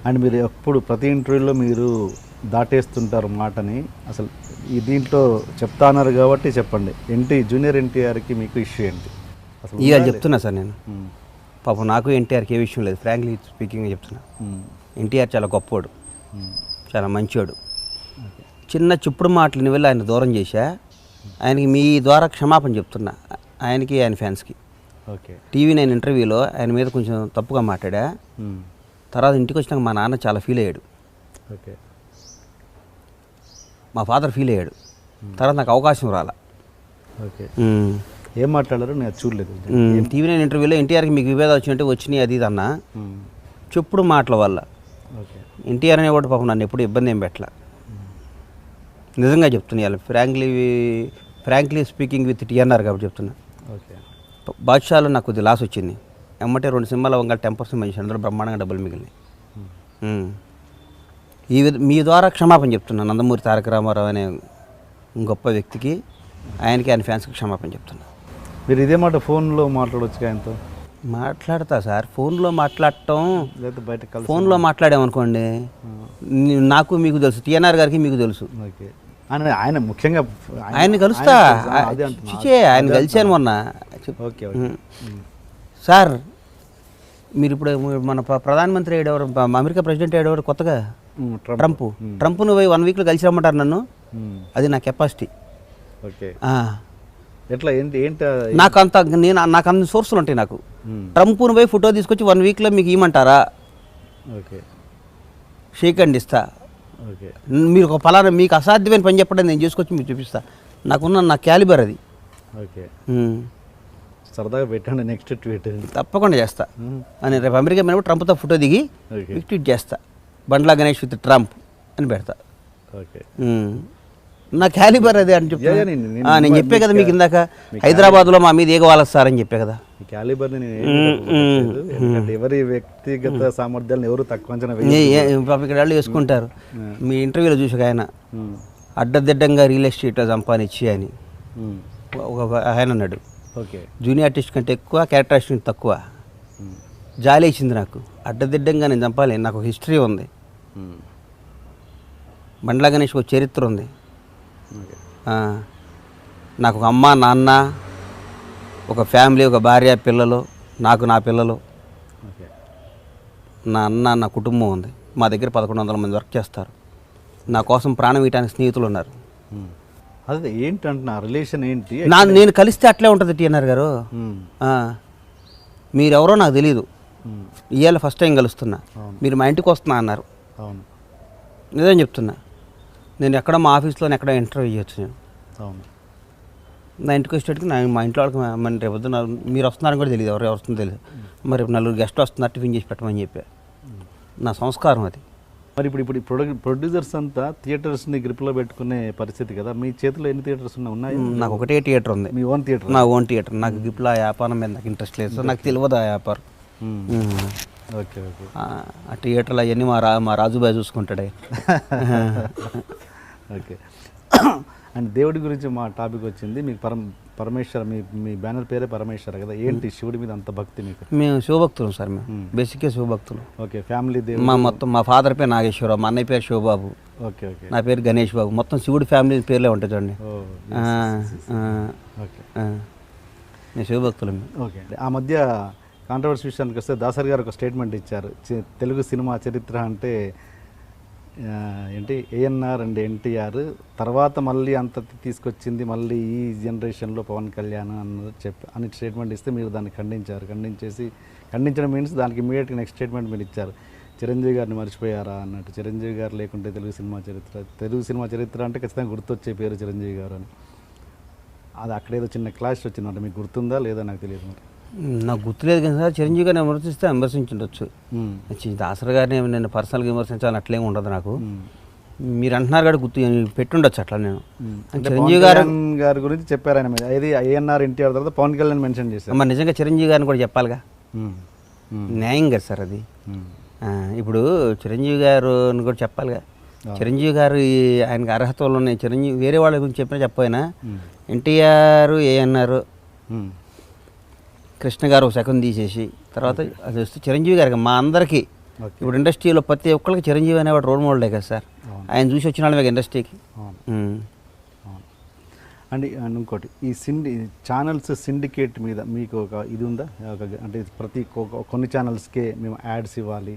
And మీరు ఎప్పుడు ప్రతి ఇంటర్వ్యూలో మీరు దాటేస్తుంటారు మాటని. అసలు ఈ దీంట్లో చెప్తా అన్నారు కాబట్టి చెప్పండి, జూనియర్ ఎన్టీఆర్కి మీకు ఇష్యూ ఏంటి అసలు? ఇవాళ చెప్తున్నా సార్ నేను. పాపం నాకు ఎన్టీఆర్కి ఏ విషయం లేదు, ఫ్రాంక్లీ స్పీకింగ్ చెప్తున్నా. ఎన్టీఆర్ చాలా గొప్పవాడు, చాలా మంచివాడు. చిన్న చుప్పుడు మాటలని వెళ్ళి ఆయన దూరం చేశా. ఆయనకి మీ ద్వారా క్షమాపణ చెప్తున్నా, ఆయనకి ఆయన ఫ్యాన్స్కి. ఓకే. టీవీ9 ఇంటర్వ్యూలో ఆయన మీద కొంచెం తప్పుగా మాట్లాడా. తర్వాత ఇంటికి వచ్చినాక మా నాన్న చాలా ఫీల్ అయ్యాడు. ఓకే. మా ఫాదర్ ఫీల్ అయ్యాడు. తర్వాత నాకు అవకాశం రాలా. ఓకే. ఏం మాట్లాడారు నేను చూడలేదు. టీవీ9 ఇంటర్వ్యూలో ఎన్టీఆర్కి మీకు విభేదాలు వచ్చినట్టు వచ్చినాయి అది ఇది అన్న చెప్పుడు మాటల వల్ల. ఎన్టీఆర్ అనేవాడు పాపం నన్ను ఎప్పుడు ఇబ్బంది ఏం పెట్టలా. నిజంగా చెప్తున్నా, ఫ్రాంక్లీ స్పీకింగ్ విత్ టీఎన్ఆర్ కాబట్టి చెప్తున్నా. ఓకే. బాద్షాలో నాకు కొద్దిగా లాస్ వచ్చింది. ఎమ్మటే 2 సినిమాల వంగ 10% మంచి, అందులో బ్రహ్మాండంగా డబ్బులు మిగిలినాయి. మీ ద్వారా క్షమాపణ చెప్తున్నా. నందమూరి తారక రామారావు అనే గొప్ప వ్యక్తికి, ఆయనకి ఆయన ఫ్యాన్స్కి క్షమాపణ చెప్తున్నా. మీరు ఇదే మాట ఫోన్లో మాట్లాడవచ్చు ఆయనతో? మాట్లాడతా సార్, ఫోన్లో మాట్లాడటం లేదా బయట ఫోన్లో మాట్లాడామనుకోండి, నాకు మీకు తెలుసు, టీఎన్ఆర్ గారికి మీకు తెలుసు. ఓకే. ఆయన ముఖ్యంగా ఆయన్ని కలుస్తా, ఆయన కలిశాను మొన్న. ఓకే. సార్ మీరు ఇప్పుడు మన ప్రధానమంత్రి అయ్యేవారు, అమెరికా ప్రెసిడెంట్ అయ్యేవారు కొత్తగా ట్రంప్ను పోయి 1 వీక్లో కలిసి రమ్మంటారు నన్ను. అది నా కెపాసిటీ. ఓకే. ఎట్లా ఏంటి నాకు అన్ని సోర్సులు ఉంటాయి. నాకు ట్రంప్ను పోయి ఫోటో తీసుకొచ్చి 1 వీక్లో మీకు ఇవ్వమంటారా? ఓకే. షేక్ హ్యాండ్ ఇస్తా. ఓకే. మీరు ఒక ఫలానా మీకు అసాధ్యమైన పని చెప్పండి, నేను చేసుకొచ్చి మీకు చూపిస్తా. నా క్యాలిబర్ అది. ఓకే. సరదాగా పెట్టండి నెక్స్ట్ ట్వీట్. తప్పకుండా చేస్తా. అని రేపు అమెరికా మీద ట్రంప్తో ఫోటో దిగి ట్వీట్ చేస్తా, బండ్లా గణేష్ విత్ ట్రంప్ అని పెడతా. ఓకే. నా క్యాలిబర్ అది అని చెప్తా. నేను చెప్పే కదా మీకు ఇందాక, హైదరాబాద్లో మా మీద ఏగవాల సార్ అని చెప్పే కదా. క్యాలిబర్ని ఎవరి వ్యక్తిగత సామర్థ్యాలను ఎవరు తక్కువ అంచనా ఇక్కడ వాళ్ళు వేసుకుంటారు. మీ ఇంటర్వ్యూలో చూసాక ఆయన అడ్డదిడ్డంగా రియల్ ఎస్టేట్ సంపాదించి అని ఒక ఆయన అన్నాడు. ఓకే. జూనియర్ ఆర్టిస్ట్ కంటే ఎక్కువ, క్యారెక్టర్ ఆర్టిస్ట్ తక్కువ. జాలి ఇచ్చింది నాకు. అడ్డదిడ్డంగా నేను చంపాలి, నాకు ఒక హిస్టరీ ఉంది. బండ్లా గణేష్ ఒక చరిత్ర ఉంది. నాకు ఒక అమ్మ, నాన్న, ఒక ఫ్యామిలీ, ఒక భార్య, పిల్లలు, నా పిల్లలు, నా అన్న, నా కుటుంబం ఉంది. మా దగ్గర 1100 మంది వర్క్ చేస్తారు. నా కోసం ప్రాణం ఇవ్వడానికి స్నేహితులు ఉన్నారు. అదే ఏంటంటున్నా రిలేషన్ ఏంటి? నేను కలిస్తే అట్లే ఉంటుంది టీఎన్ఆర్ గారు. మీరెవరో నాకు తెలీదు, ఇవాళ ఫస్ట్ టైం కలుస్తున్నా, మీరు మా ఇంటికి వస్తున్నా అన్నారు. నిజం చెప్తున్నా. నేను ఎక్కడ మా ఆఫీస్లో ఎక్కడ ఇంటర్వ్యూ చేయొచ్చు. నేను నా ఇంటికి వచ్చేటికి మా ఇంట్లో వాళ్ళకి మన రేపు మీరు వస్తున్నారని కూడా తెలియదు, ఎవరు వస్తుందో తెలియదు. మరి రేపు 4 గెస్ట్లు వస్తున్నారు, టిఫిన్ చేసి పెట్టమని చెప్పా. నా సంస్కారం అది. మరి ఇప్పుడు ప్రొడ్యూసర్స్ అంతా థియేటర్స్ని గ్రిప్లో పెట్టుకునే పరిస్థితి కదా. మీ చేతిలో ఎన్ని థియేటర్స్ ఉన్నాయి? నాకు ఒకటే థియేటర్ ఉంది. మీ ఓన్ థియేటర్? నా ఓన్ థియేటర్. నాకు గ్రిప్లో ఆ వ్యాపారం మీద నాకు ఇంట్రెస్ట్ లేదు సార్, నాకు తెలియదు ఆ వ్యాపారం. ఓకే. ఓకే. ఆ థియేటర్లో అవన్నీ మా రాజుబాయ్ చూసుకుంటాడే. ఓకే. అండ్ దేవుడి గురించి మా టాపిక్ వచ్చింది. మీకు పరమేశ్వర, మీ బ్యానర్ పేరే పరమేశ్వర కదా. ఏంటి శివుడి మీద అంత భక్తి మీకు? మేము శివభక్తులు సార్, మేము బేసిక్గా శివభక్తులు. ఓకే. ఫ్యామిలీ మొత్తం మా ఫాదర్ పేరు నాగేశ్వరరావు, మా అన్నయ్య పేరు శివబాబు. ఓకే. ఓకే. నా పేరు గణేష్ బాబు. మొత్తం శివుడి ఫ్యామిలీ పేర్లే ఉంటాయి చూడండి. ఓకే. నేను శివభక్తులు. ఓకే. ఆ మధ్య కాంట్రవర్సీ విషయానికి వస్తే దాసరి గారు ఒక స్టేట్మెంట్ ఇచ్చారు. తెలుగు సినిమా చరిత్ర అంటే ఏంటి ఏఎన్ఆర్ అండ్ ఎన్టీఆర్ తర్వాత మళ్ళీ అంత తీసుకొచ్చింది మళ్ళీ ఈ జనరేషన్లో పవన్ కళ్యాణ్ అన్నది అని స్టేట్మెంట్ ఇస్తే మీరు దాన్ని ఖండించడం మీన్స్ దానికి ఇమీడియట్గా నెక్స్ట్ స్టేట్మెంట్ మీరు ఇచ్చారు. చిరంజీవి గారిని మర్చిపోయారా అన్నట్టు. చిరంజీవి గారు లేకుంటే తెలుగు సినిమా చరిత్ర అంటే ఖచ్చితంగా గుర్తొచ్చే పేరు చిరంజీవి గారు అని. అది అక్కడేదో చిన్న క్లాష్ వచ్చిందంటే మీకు గుర్తుందా లేదా నాకు తెలియదు. మరి నాకు గుర్తులేదు కానీ సార్, చిరంజీవి గారిని విమర్శించుండొచ్చు. దాసరి గారిని నేను పర్సనల్గా విమర్శించాలని అట్లేమి ఉండదు నాకు. మీరు అంటున్నారు కాబట్టి గుర్తు పెట్టుండొచ్చు అట్లా. నేను చిరంజీవి గారి గురించి చెప్పారు ఆయన మీద. ఇది ఏఎన్ఆర్ ఎన్టీఆర్ తర్వాత పవన్ కళ్యాణ్ మెన్షన్ చేశారు. మరి నిజంగా చిరంజీవి గారిని కూడా చెప్పాలిగా, న్యాయం కదా సార్ అది. ఇప్పుడు చిరంజీవి గారిని కూడా చెప్పాలిగా. చిరంజీవి గారు ఆయనకు అర్హతలు ఉన్నాయి. చిరంజీవి వేరే వాళ్ళ గురించి చెప్పినా చెప్పపోయినా ఎన్టీఆర్, ఏఎన్ఆర్, కృష్ణ గారు ఒక సెకండ్ తీసేసి తర్వాత అది వస్తే చిరంజీవి గారికి మా అందరికీ ఓకే. ఇప్పుడు ఇండస్ట్రీలో ప్రతి ఒక్కరికి చిరంజీవి అనేవాడు రోల్ మోడలే కదా సార్. అవును. ఆయన చూసి వచ్చిన వాళ్ళమే ఇండస్ట్రీకి. అవును. అవును. అండ్ ఇంకోటి ఈ ఛానల్స్ సిండికేట్ మీద మీకు ఒక ఇది ఉందా, అంటే ప్రతి కొన్ని ఛానల్స్కే మేము యాడ్స్ ఇవ్వాలి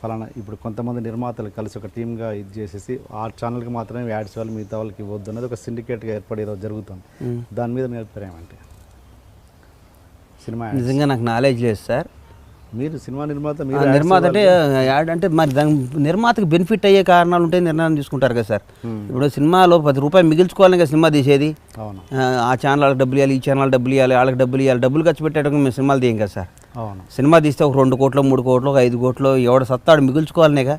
ఫలానా, ఇప్పుడు కొంతమంది నిర్మాతలు కలిసి ఒక టీమ్గా ఇది చేసేసి ఆ ఛానల్కి మాత్రమే యాడ్స్ ఇవ్వాలి, మిగతా వాళ్ళకి ఇవ్వద్దు అనేది ఒక సిండికేట్గా ఏర్పడేదో జరుగుతుంది. దాని మీద మీ అభిప్రాయం అంటే? సినిమా నిజంగా నాకు నాలెడ్జ్ లేదు సార్. మీరు సినిమా నిర్మాత, నిర్మాత అంటే యాడ్ అంటే మరి దాని నిర్మాతకి బెనిఫిట్ అయ్యే కారణాలు ఉంటే నిర్ణయం తీసుకుంటారు కదా సార్. ఇప్పుడు సినిమాలో 10 రూపాయలు మిగిల్చుకోవాలని కదా సినిమా తీసేది. అవును. ఆ ఛానల్ వాళ్ళకి డబ్బులు ఇవ్వాలి, ఈ ఛానల్ డబ్బులు ఇవ్వాలి, వాళ్ళకి డబ్బులు ఇవ్వాలి, డబ్బులు ఖర్చు పెట్టేటప్పుడు మేము సినిమాలు తీయం కదా సార్. అవును. సినిమా తీస్తే ఒక 2 కోట్లు 3 కోట్లు 5 కోట్లు ఎవడ సత్తాడు మిగుల్చుకోవాలనేగా.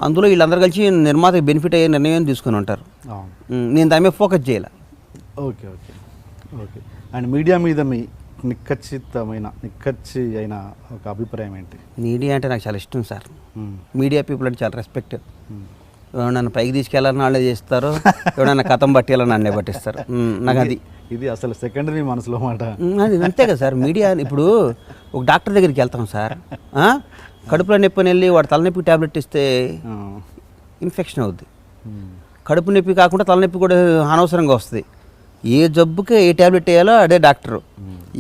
అందులో వీళ్ళందరూ కలిసి నిర్మాతకి బెనిఫిట్ అయ్యే నిర్ణయం తీసుకుని ఉంటారు. అవును. నేను దాని మీద ఫోకస్ చేయాలి. Okay okay okay. And media మీద మీ నిక్కచ్చి అయిన ఒక అభిప్రాయం ఏంటి? మీడియా అంటే నాకు చాలా ఇష్టం సార్. మీడియా పీపుల్ అంటే చాలా రెస్పెక్ట్. ఎవరన్నా పైకి తీసుకెళ్ళాలని వాళ్ళే చేస్తారు, ఎవడన్నా కథం పట్టేయాలని నన్నే పట్టిస్తారు. నాకు అది ఇది అసలు సెకండరీ మనసులో మాట. అది అంతే కదా సార్. మీడియా ఇప్పుడు ఒక డాక్టర్ దగ్గరికి వెళ్తాం సార్, కడుపులో నొప్పి వెళ్ళి వాడు తలనొప్పి ట్యాబ్లెట్ ఇస్తే ఇన్ఫెక్షన్ అవుద్ది. కడుపు నొప్పి కాకుండా తలనొప్పి కూడా అనవసరంగా వస్తుంది. ఏ జబ్బుకి ఏ ట్యాబ్లెట్ వేయాలో అదే డాక్టరు.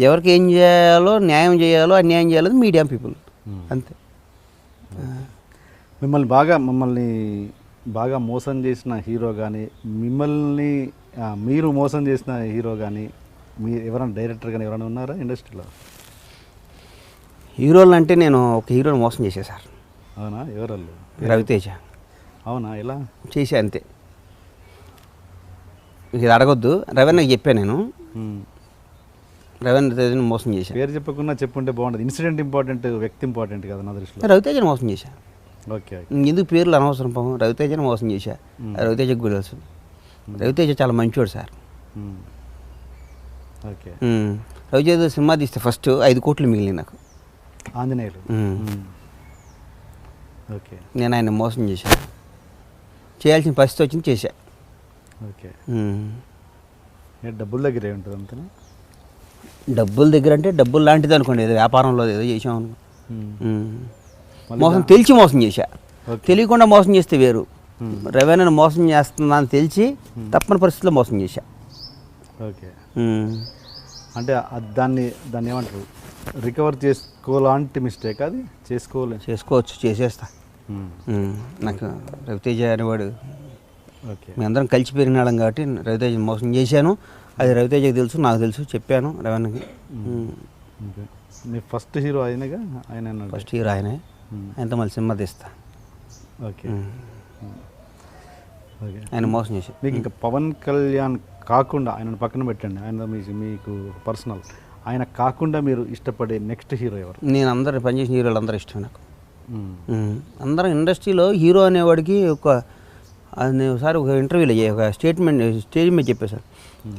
ఎవరికి ఏం చేయాలో, న్యాయం చేయాలో, అన్యాయం చేయాలో మీడియా పీపుల్ అంతే. మిమ్మల్ని బాగా మోసం చేసిన హీరో కానీ, మీరు మోసం చేసిన హీరో కానీ, మీరు ఎవరైనా డైరెక్టర్ కానీ ఎవరైనా ఉన్నారా ఇండస్ట్రీలో? హీరోలు అంటే నేను ఒక హీరోని మోసం చేశా సార్. అవునా? ఎవరు? రవితేజ. అవునా? ఎలా చేసా అంతే. ఇది అడగొద్దు, రవీణకి చెప్పాను నేను. రవీంద్ర తేజని మోసం చేశాను. పేరు చెప్పకుండా చెప్పుంటే బాగుంటుంది. ఇన్సిడెంట్ ఇంపార్టెంట్, వ్యక్తి ఇంపార్టెంట్ కదా నా దృష్టిలో. రవితేజని మోసం చేశా. ఓకే. ఎందుకు పేర్లు అనవసరం పాపం. రవితేజని మోసం చేశా. రవితేజకు కూడా తెలుసు. రవితేజ చాలా మంచివాడు సార్. ఓకే. రవితేజ సినిమా తీస్తే ఫస్ట్ 5 కోట్లు మిగిలింది నాకు. ఆంజనేయులు. ఓకే. నేను ఆయన మోసం చేశా. చేయాల్సిన పరిస్థితి వచ్చింది, చేశా. ఓకే. డబ్బుల దగ్గర ఉంటుంది అంతేనా? డబ్బుల దగ్గర అంటే డబ్బులు లాంటిది అనుకోండి, ఏదో వ్యాపారంలో ఏదో చేసాం అనుకో. మోసం తెలిసి మోసం చేశా. తెలియకుండా మోసం చేస్తే వేరు. రవీణను మోసం చేస్తున్నాను తెలిసి తప్పని పరిస్థితిలో మోసం చేశా. ఓకే. అంటే దాన్ని ఏమంటారు, రికవర్ చేసుకోలాంటి మిస్టేక్ అది? చేసుకోవచ్చు, చేసేస్తా. నాకు రవితేజ అనేవాడు, ఓకే, మీ అందరం కలిసి పెరిగిన వాళ్ళం కాబట్టి రవితేజ మోసం చేశాను. అది రవితేజకి తెలుసు, నాకు తెలుసు, చెప్పాను రవీణకి. మీ ఫస్ట్ హీరో ఆయనగా? ఆయన ఫస్ట్ హీరో ఆయనే. ఆయనతో మళ్ళీ సినిమా తీస్తా. ఓకే. ఓకే. ఆయన మోసం చేసి. మీకు ఇంకా పవన్ కళ్యాణ్ కాకుండా, ఆయనను పక్కన పెట్టండి, ఆయన మీకు పర్సనల్, ఆయన కాకుండా మీరు ఇష్టపడే నెక్స్ట్ హీరో ఎవరు? నేను అందరు పనిచేసిన హీరోలు అందరూ ఇష్టం నాకు. అందరం ఇండస్ట్రీలో హీరో అనేవాడికి నేను ఒకసారి ఒక ఇంటర్వ్యూలో ఒక స్టేజ్ మీద చెప్పేశాను,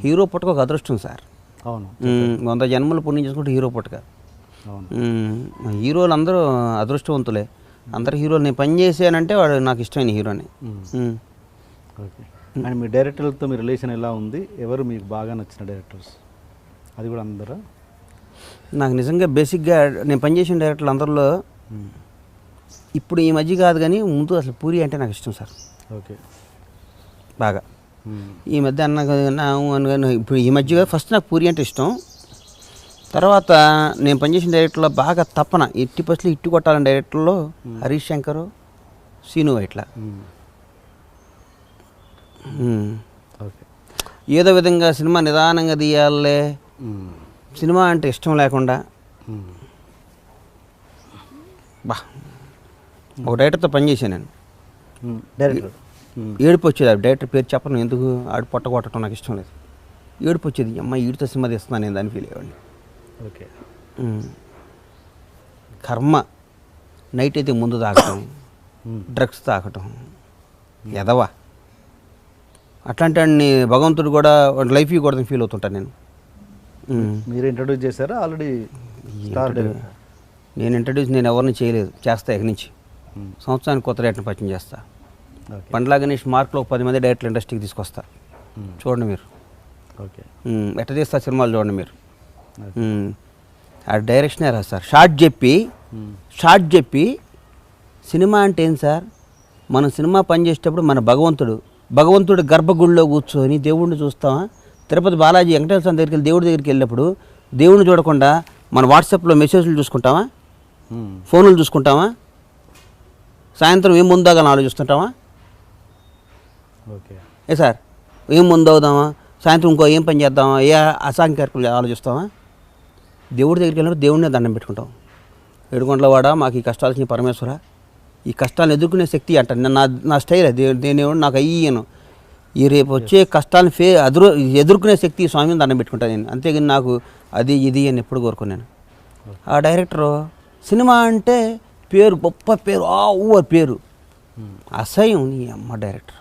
హీరో పుట్టక ఒక అదృష్టం సార్. అవును. 100 జన్మలు పుణ్యం చేసుకుంటే హీరో పుట్టక. హీరోలు అందరూ అదృష్టవంతులే. అందరు హీరోలు నేను పని చేశానంటే వాడు నాకు ఇష్టమైన హీరోని. ఓకే. అండ్ మీ డైరెక్టర్లతో మీ రిలేషన్ ఎలా ఉంది? ఎవరు మీకు బాగా నచ్చిన డైరెక్టర్స్? అది కూడా అందరా? నాకు నిజంగా బేసిక్గా నేను పనిచేసిన డైరెక్టర్లు అందరిలో ఇప్పుడు ఈ మధ్య కాదు కానీ ముందు అసలు పూరి అంటే నాకు ఇష్టం సార్. ఓకే. బాగా ఈ మధ్య ఇప్పుడు ఈ మధ్యగా ఫస్ట్ నాకు పూరి అంటే ఇష్టం. తర్వాత నేను పనిచేసిన డైరెక్టర్లో బాగా తప్పన 80% ఇట్టు కొట్టాలని డైరెక్టర్లో హరీష్ శంకర్, సీను వైట్ల. ఓకే. ఏదో విధంగా సినిమా నిదానంగా తీయాలే, సినిమా అంటే ఇష్టం లేకుండా ఒక డైరెక్టర్తో పనిచేసాను నేను. డైరెక్టర్ ఏడుపు వచ్చేది. ఆ డైరెక్టర్ పేరు చెప్పను, ఎందుకు ఆడు పొట్ట కొట్టడం నాకు ఇష్టం లేదు. ఏడుపు వచ్చేది, అమ్మ ఈడితో సినిమా తీస్తున్నాను నేను దాన్ని ఫీల్ అయ్యేవాడిని. ఓకే. కర్మ. నైట్ అయితే ముందు తాగటం, డ్రగ్స్ తాగటం, ఎదవా అట్లాంటి వాడిని భగవంతుడు కూడా లైఫ్ కూడా ఫీల్ అవుతుంటాను నేను. మీరు ఇంట్రడ్యూస్ చేశారా ఆల్రెడీ? నేను ఎవరిని చేయలేదు, చేస్తా ఇక నుంచి. సంవత్సరానికి కొత్త డైరెక్టర్ని పరిచయం చేస్తా. పండ్లా గణేష్ మార్క్లో 10 మంది డైరెక్టర్ ఇండస్ట్రీకి తీసుకొస్తా. చూడండి మీరు. ఓకే. ఎట్ట తీస్తా సినిమాలు చూడండి మీరు. ఆ డైరెక్షనే రాదు సార్. షార్ట్ చెప్పి సినిమా అంటే ఏం సార్, మనం సినిమా పనిచేసేటప్పుడు మన భగవంతుడు గర్భగుడిలో కూర్చొని దేవుడిని చూస్తామా? తిరుపతి బాలాజీ వెంకటేశ్వర స్వామి దగ్గరికి వెళ్ళి దేవుడి దగ్గరికి వెళ్ళినప్పుడు దేవుడిని చూడకుండా మన వాట్సాప్లో మెసేజ్లు చూసుకుంటామా? ఫోన్లు చూసుకుంటామా? సాయంత్రం ఏం ముందాగా ఆలోచిస్తుంటామా? ఓకే. ఏ సార్, ఏం ముందవుదామా, సాయంత్రం ఇంకో ఏం పని చేద్దామా, ఏ అసాంఖ్యార్కులు ఆలోచిస్తామా? దేవుడి దగ్గరికి వెళ్ళినప్పుడు దేవుడినే దండం పెట్టుకుంటాం. ఏడుకొండలవాడ మాకు ఈ కష్టాలు వచ్చిన పరమేశ్వర, ఈ కష్టాలను ఎదుర్కొనే శక్తి అంట. నా స్టైల్ అది. నేను నాకు అయ్యాను ఈ రేపు వచ్చే కష్టాలను ఎదుర్కొనే శక్తి స్వామిని దండం పెట్టుకుంటాను నేను. అంతేగాని నాకు అది ఇది అని ఎప్పుడు కోరుకున్నాను. ఆ డైరెక్టరు సినిమా అంటే పేరు, గొప్ప పేరు, పేరు అసహ్యం నీ అమ్మ డైరెక్టర్.